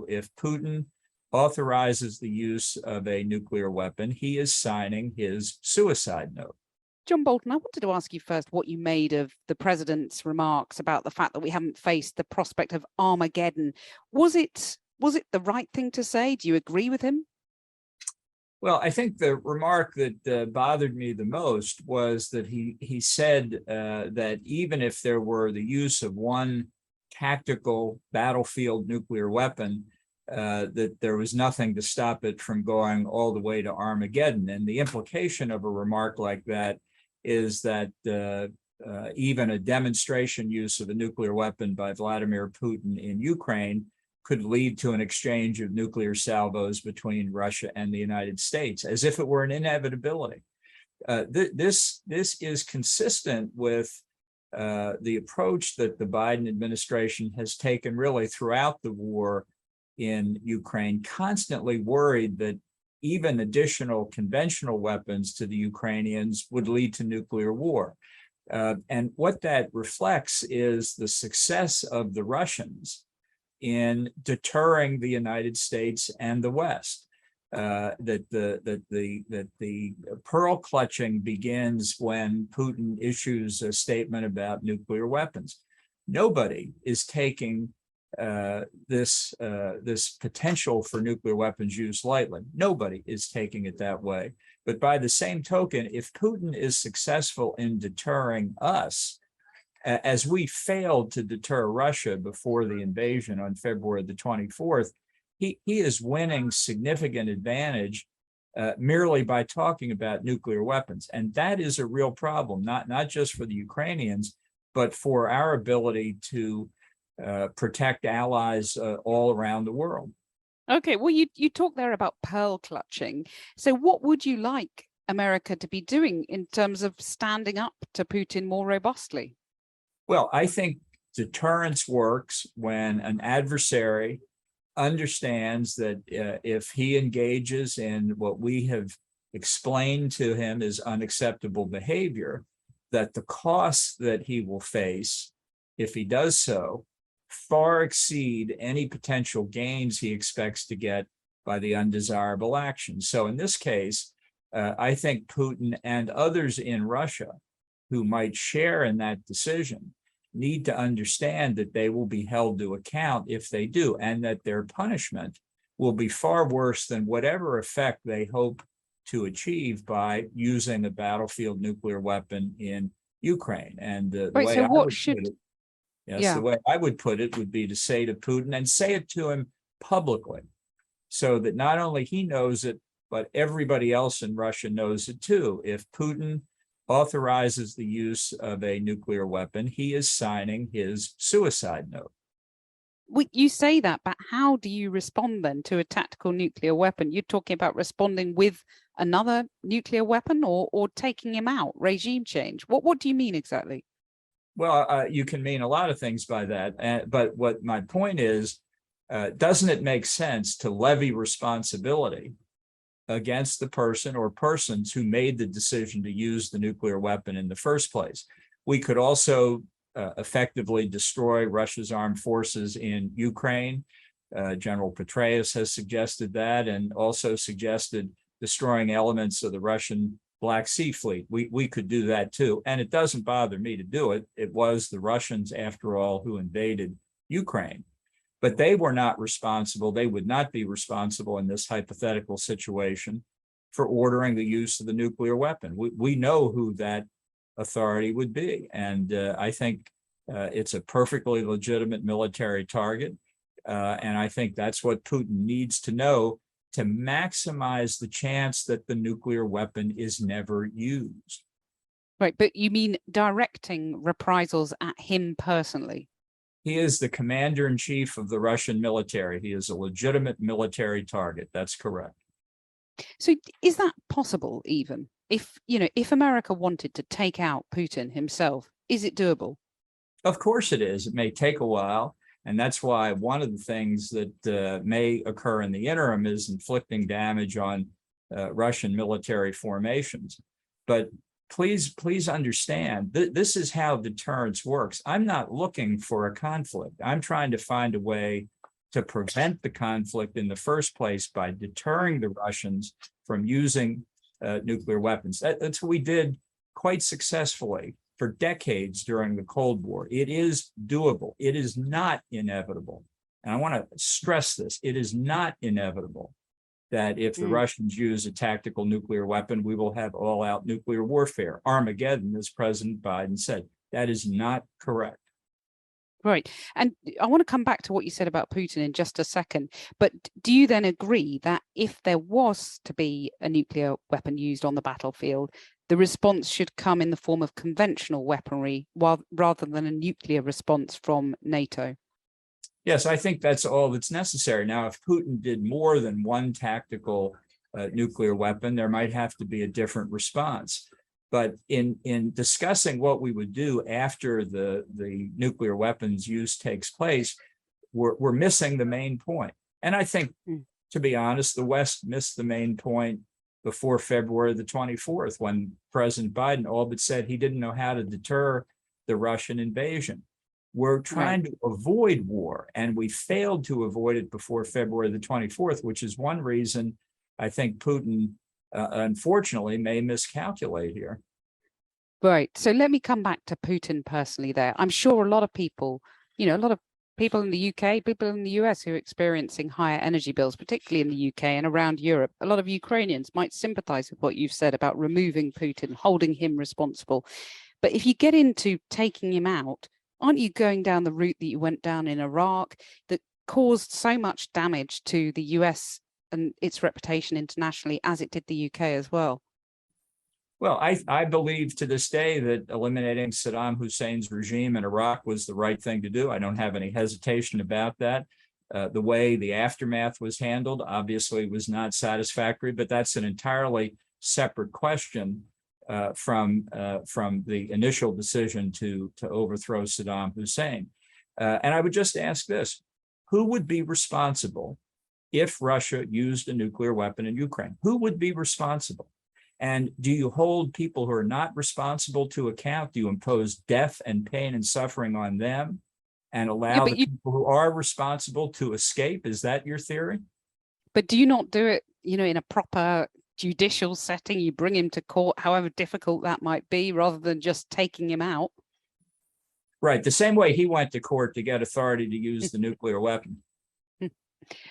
if Putin authorizes the use of a nuclear weapon, he is signing his suicide note. John Bolton, I wanted to ask you first what you made of the president's remarks about the fact that we haven't faced the prospect of Armageddon. Was it the right thing to say? Do you agree with him? Well, I think the remark that bothered me the most was that he said that even if there were the use of one tactical battlefield nuclear weapon, that there was nothing to stop it from going all the way to Armageddon. And the implication of a remark like that is that even a demonstration use of a nuclear weapon by Vladimir Putin in Ukraine could lead to an exchange of nuclear salvos between Russia and the United States, as if it were an inevitability. This is consistent with the approach that the Biden administration has taken really throughout the war in Ukraine, constantly worried that even additional conventional weapons to the Ukrainians would lead to nuclear war. And what that reflects is the success of the Russians in deterring the United States and the West. That the pearl clutching begins when Putin issues a statement about nuclear weapons. Nobody is taking this potential for nuclear weapons use lightly. Nobody is taking it that way. But by the same token, if Putin is successful in deterring us, as we failed to deter Russia before the invasion on February the 24th, he is winning significant advantage merely by talking about nuclear weapons. And that is a real problem, not just for the Ukrainians, but for our ability to protect allies all around the world. Okay, well, you talk there about pearl clutching. So what would you like America to be doing in terms of standing up to Putin more robustly? Well, I think deterrence works when an adversary understands that if he engages in what we have explained to him is unacceptable behavior, that the costs that he will face if he does so far exceed any potential gains he expects to get by the undesirable action. So in this case, I think Putin and others in Russia who might share in that decision need to understand that they will be held to account if they do, and that their punishment will be far worse than whatever effect they hope to achieve by using a battlefield nuclear weapon in Ukraine. And the Right, way so I what would should... put it, yes, Yeah. the way I would put it would be to say to Putin, and say it to him publicly, so that not only he knows it, but everybody else in Russia knows it too. If Putin authorizes the use of a nuclear weapon, he is signing his suicide note. You say that, but how do you respond then to a tactical nuclear weapon? You're talking about responding with another nuclear weapon or taking him out, regime change. What do you mean exactly? Well, you can mean a lot of things by that. But what my point is, doesn't it make sense to levy responsibility against the person or persons who made the decision to use the nuclear weapon in the first place? We could also effectively destroy Russia's armed forces in Ukraine. General Petraeus has suggested that, and also suggested destroying elements of the Russian Black Sea Fleet. We could do that too, and it doesn't bother me to do it. It was the Russians, after all, who invaded Ukraine. But they were not responsible. They would not be responsible in this hypothetical situation for ordering the use of the nuclear weapon. We know who that authority would be. And I think it's a perfectly legitimate military target. And I think that's what Putin needs to know to maximize the chance that the nuclear weapon is never used. Right, but you mean directing reprisals at him personally? He is the commander-in-chief of the Russian military. He is a legitimate military target. That's correct. So is that possible even? If America wanted to take out Putin himself, is it doable? Of course it is. It may take a while. And that's why one of the things that may occur in the interim is inflicting damage on Russian military formations. But please understand, this is how deterrence works. I'm not looking for a conflict. I'm trying to find a way to prevent the conflict in the first place by deterring the Russians from using nuclear weapons. That's what we did quite successfully for decades during the Cold War. It is doable. It is not inevitable. And I want to stress this. It is not inevitable that if the Russians use a tactical nuclear weapon, we will have all-out nuclear warfare, Armageddon, as President Biden said. That is not correct. Right. And I want to come back to what you said about Putin in just a second. But do you then agree that if there was to be a nuclear weapon used on the battlefield, the response should come in the form of conventional weaponry rather than a nuclear response from NATO? Yes, I think that's all that's necessary. Now, if Putin did more than one tactical nuclear weapon, there might have to be a different response. But in discussing what we would do after the nuclear weapons use takes place, we're missing the main point. And I think, to be honest, the West missed the main point before February the 24th, when President Biden all but said he didn't know how to deter the Russian invasion. We're trying to avoid war, and we failed to avoid it before February the 24th, which is one reason I think Putin, unfortunately, may miscalculate here. Right. So let me come back to Putin personally there. I'm sure a lot of people, a lot of people in the UK, people in the US who are experiencing higher energy bills, particularly in the UK and around Europe, a lot of Ukrainians might sympathize with what you've said about removing Putin, holding him responsible. But if you get into taking him out, aren't you going down the route that you went down in Iraq that caused so much damage to the US and its reputation internationally as it did the UK as well? Well, I believe to this day that eliminating Saddam Hussein's regime in Iraq was the right thing to do. I don't have any hesitation about that. The way the aftermath was handled obviously was not satisfactory, but that's an entirely separate question from the initial decision to overthrow Saddam Hussein. And I would just ask this: who would be responsible if Russia used a nuclear weapon in Ukraine? Who would be responsible? And do you hold people who are not responsible to account? Do you impose death and pain and suffering on them and allow the people who are responsible to escape? Is that your theory? But do you not do it, in a proper judicial setting? You bring him to court, however difficult that might be, rather than just taking him out? Right. The same way he went to court to get authority to use the nuclear weapon.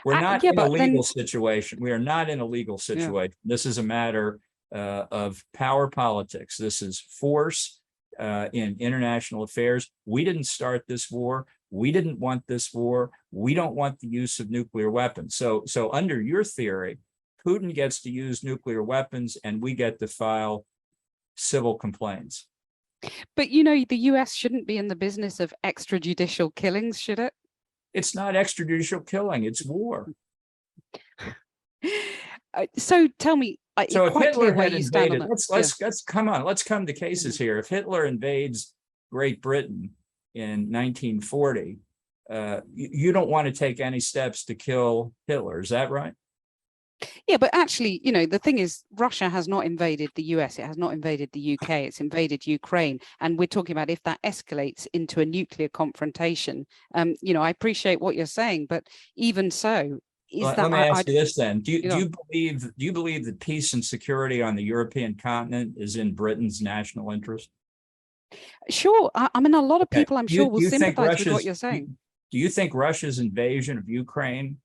We're not in a legal situation. We are not in a legal situation. This is a matter of power politics. This is force in international affairs. We didn't start this war. We didn't want this war. We don't want the use of nuclear weapons. So under your theory, Putin gets to use nuclear weapons and we get to file civil complaints. But the US shouldn't be in the business of extrajudicial killings, should it? It's not extrajudicial killing, it's war. So tell me, so if Hitler had invaded, let's come on, let's come to cases here. If Hitler invades Great Britain in 1940, you don't want to take any steps to kill Hitler, is that right? Yeah, but actually, the thing is, Russia has not invaded the US, it has not invaded the UK, it's invaded Ukraine. And we're talking about if that escalates into a nuclear confrontation. I appreciate what you're saying, but even so, let me ask you this then. Do you believe that peace and security on the European continent is in Britain's national interest? Sure. I mean, a lot of people, I'm sure, will sympathize with what you're saying. Do you think Russia's invasion of Ukraine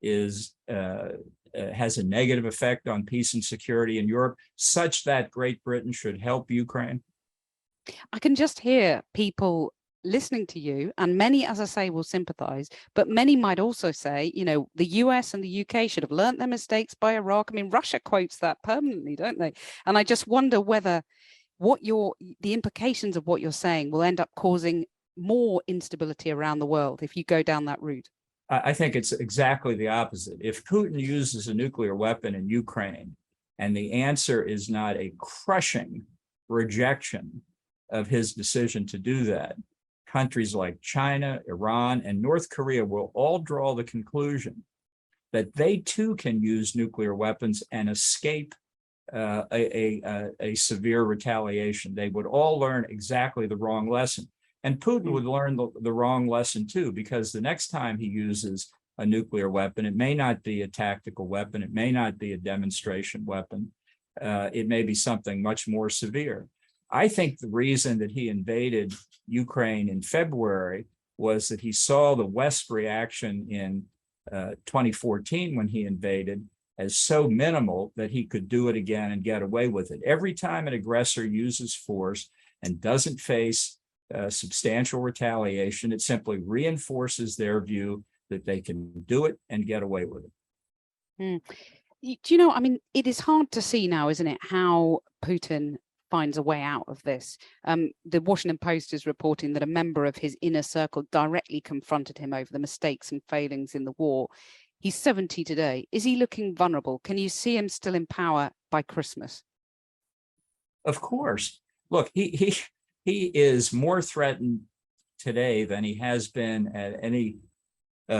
has a negative effect on peace and security in Europe, such that Great Britain should help Ukraine? I can just hear people listening to you, and many, as I say, will sympathize, but many might also say, the US and the UK should have learned their mistakes by Iraq. I mean, Russia quotes that permanently, don't they? And I just wonder whether the implications of what you're saying will end up causing more instability around the world if you go down that route. I think it's exactly the opposite. If Putin uses a nuclear weapon in Ukraine, and the answer is not a crushing rejection of his decision to do that, countries like China, Iran, and North Korea will all draw the conclusion that they too can use nuclear weapons and escape a severe retaliation. They would all learn exactly the wrong lesson. And Putin would learn the wrong lesson too, because the next time he uses a nuclear weapon. It may not be a tactical weapon. It may not be a demonstration weapon. It may be something much more severe. I think the reason that he invaded Ukraine in February was that he saw the West reaction in 2014 when he invaded as so minimal that he could do it again and get away with it. Every time an aggressor uses force and doesn't face substantial retaliation, it simply reinforces their view that they can do it and get away with it. Do you know, I mean, it is hard to see now, isn't it, how Putin finds a way out of this. The Washington Post is reporting that a member of his inner circle directly confronted him over the mistakes and failings in the war. He's 70 today. Is he looking vulnerable? Can you see him still in power by Christmas? Of course. Look, he is more threatened today than he has been at any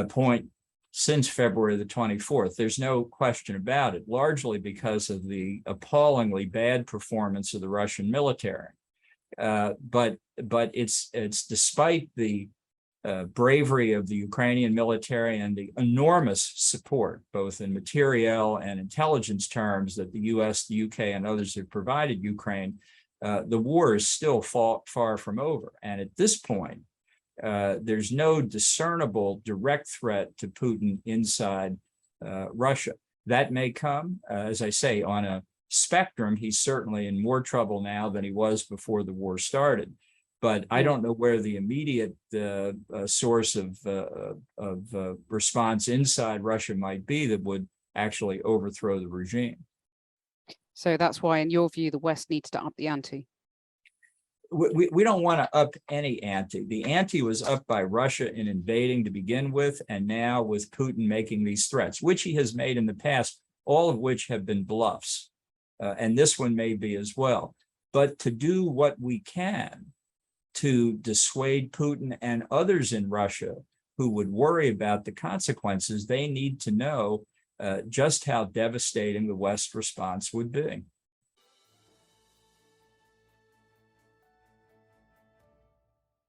point since February the 24th. There's no question about it, largely because of the appallingly bad performance of the Russian military. But it's despite the bravery of the Ukrainian military and the enormous support, both in materiel and intelligence terms, that the US, the UK, and others have provided Ukraine, the war is still far from over. And at this point, there's no discernible direct threat to Putin inside Russia. That may come, as I say, on a spectrum. He's certainly in more trouble now than he was before the war started. But I don't know where the immediate source of response inside Russia might be that would actually overthrow the regime. So that's why, in your view, the West needs to up the ante. We don't want to up any ante. The ante was up by Russia in invading to begin with, and now with Putin making these threats, which he has made in the past, all of which have been bluffs. And this one may be as well. But to do what we can to dissuade Putin and others in Russia who would worry about the consequences, they need to know just how devastating the West response would be.